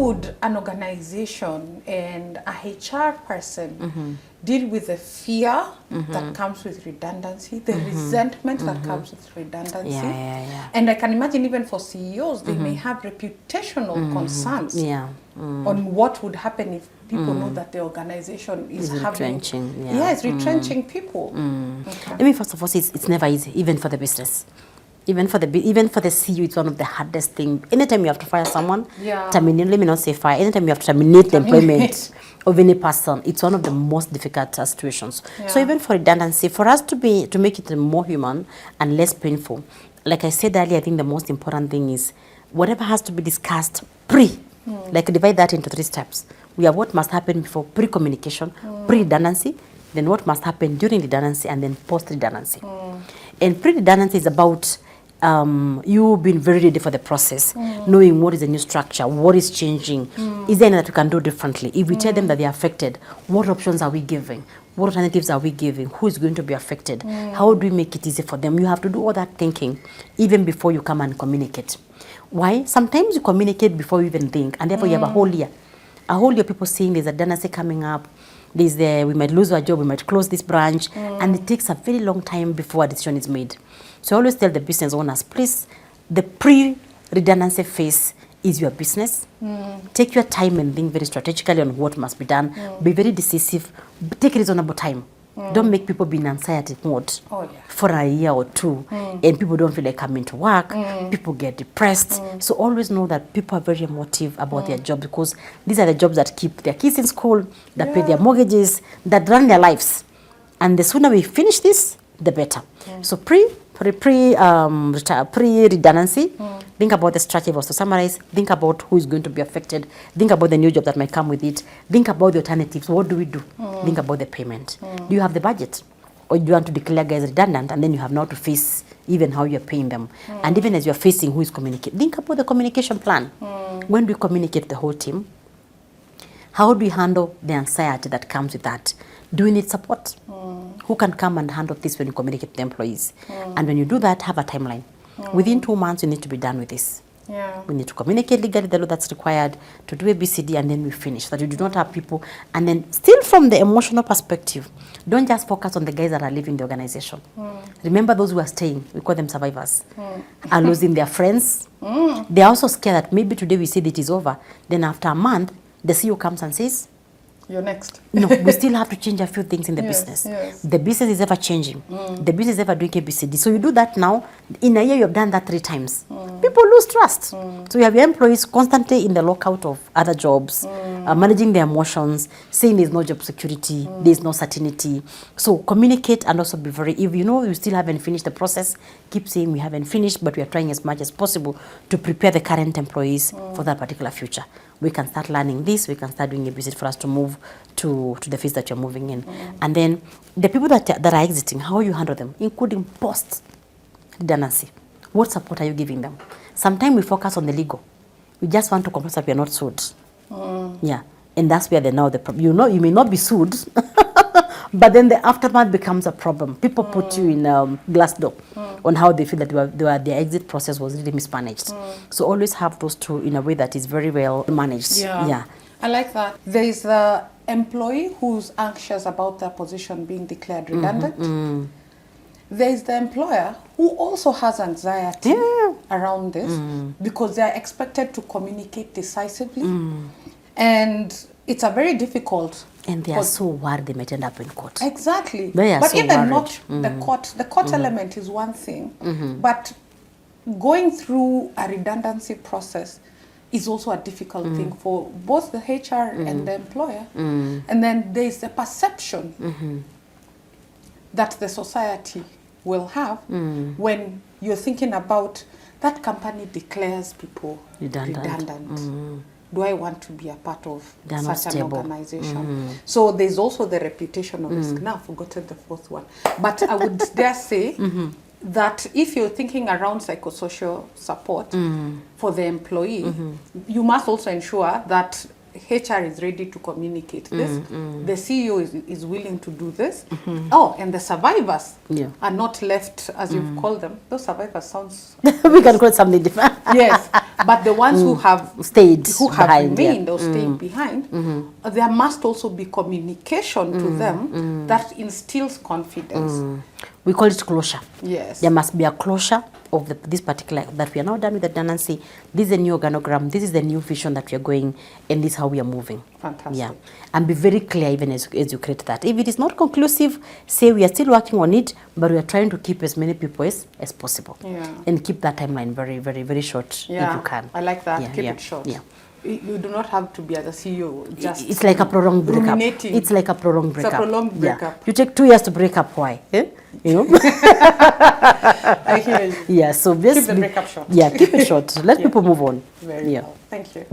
would an organization and a HR person deal with the fear that comes with redundancy, the resentment that comes with redundancy? And I can imagine even for CEOs, they may have reputational concerns on what would happen if people know that the organization is retrenching. It's retrenching people. I mean, first of all, it's never easy, even for the business. Even for the CEO, it's one of the hardest things. Anytime you have to fire someone, terminate, let me not say fire, anytime you have to terminate the employment of any person, it's one of the most difficult situations. So even for redundancy, for us to make it more human and less painful, like I said earlier, I think the most important thing is whatever has to be discussed like divide that into 3 steps. We have what must happen before pre-communication, pre-redundancy, then what must happen during redundancy, and then post-redundancy. And pre-redundancy is about you being very ready for the process, knowing what is the new structure, what is changing, is there anything that we can do differently? If we tell them that they are affected, what options are we giving? What alternatives are we giving? Who is going to be affected? How do we make it easy for them? You have to do all that thinking even before you come and communicate. Why? Sometimes you communicate before you even think, and therefore you have a whole year people saying there's a redundancy coming up, we might lose our job, we might close this branch, and it takes a very long time before a decision is made. So I always tell the business owners, please, the pre-redundancy phase is your business. Take your time and think very strategically on what must be done. Be very decisive. Take reasonable time. Don't make people be in anxiety mode for a year or 2, and people don't feel like coming to work. People get depressed. So always know that people are very emotive about their job, because these are the jobs that keep their kids in school, that pay their mortgages, that run their lives. And the sooner we finish this, the better. So pre-redundancy, think about the strategy was to summarize, think about who is going to be affected, think about the new job that might come with it, think about the alternatives. What do we do? Think about the payment. Do you have the budget? Or do you want to declare guys redundant, and then you have now to face even how you're paying them? And even as you're facing who is communicating, think about the communication plan. When do you communicate the whole team? How do you handle the anxiety that comes with that? Do we need support? Who can come and handle this when you communicate with the employees? And when you do that, have a timeline. Within 2 months, you need to be done with this. We need to communicate legally the law that's required to do ABCD, and then we finish. So that you do not have people. And then still from the emotional perspective, don't just focus on the guys that are leaving the organization. Remember those who are staying, we call them survivors, are losing their friends. They're also scared that maybe today we say that it is over. Then after a month, the CEO comes and says, you're next. No, we still have to change a few things in the business. The business is ever changing. The business is ever doing ABCD. So you do that now. In a year, you've done that 3 times. People lose trust. So you have your employees constantly in the lockout of other jobs, managing their emotions, saying there's no job security, there's no certainty. So communicate, and also be very, if you know you still haven't finished the process, keep saying we haven't finished, but we are trying as much as possible to prepare the current employees for that particular future. We can start learning this, we can start doing a visit for us to move to the phase that you're moving in. And then the people that are exiting, how you handle them, including post-redundancy. What support are you giving them? Sometimes we focus on the legal. We just want to confirm that we are not sued. And that's where you may not be sued, but then the aftermath becomes a problem. People put you in glass door on how they feel that their exit process was really mismanaged. So always have those 2 in a way that is very well managed. I like that. There is the employee who's anxious about their position being declared redundant. There is the employer who also has anxiety around this because they are expected to communicate decisively. And it's a very difficult. And they are so worried they might end up in court. Exactly. They are but so even worried. Not the court element is one thing, but going through a redundancy process is also a difficult thing for both the HR and the employer. And then there is the perception that the society will have when you're thinking about that company declares people redundant. Do I want to be a part of such an organization? So there's also the reputational risk. Now I've forgotten the 4th one. But I would dare say that if you're thinking around psychosocial support for the employee, you must also ensure that HR is ready to communicate this. The CEO is willing to do this. Oh, and the survivors are not left, as you've called them. Those survivors sounds... we can call it something different. Yes, but the ones who have stayed, who have behind, remained or stayed behind, there must also be communication to them that instills confidence. We call it closure. Yes. There must be a closure of this particular, that we are now done with the redundancy. This is a new organogram. This is the new vision that we are going, and this is how we are moving. Fantastic. Yeah. And be very clear even as you create that. If it is not conclusive, say we are still working on it, but we are trying to keep as many people as possible. Yeah. And keep that timeline very, very, very short if you can. I like that. Yeah, Keep it short. Yeah. You do not have to be as a CEO. Just it's like a prolonged breakup. ruminating. It's like a prolonged breakup. It's a prolonged breakup. Yeah. You take 2 years to break up. Why? Eh? You know? I hear you. Yeah. So just keep the breakup short. Yeah, keep it short. Let people move on. Very well. Thank you.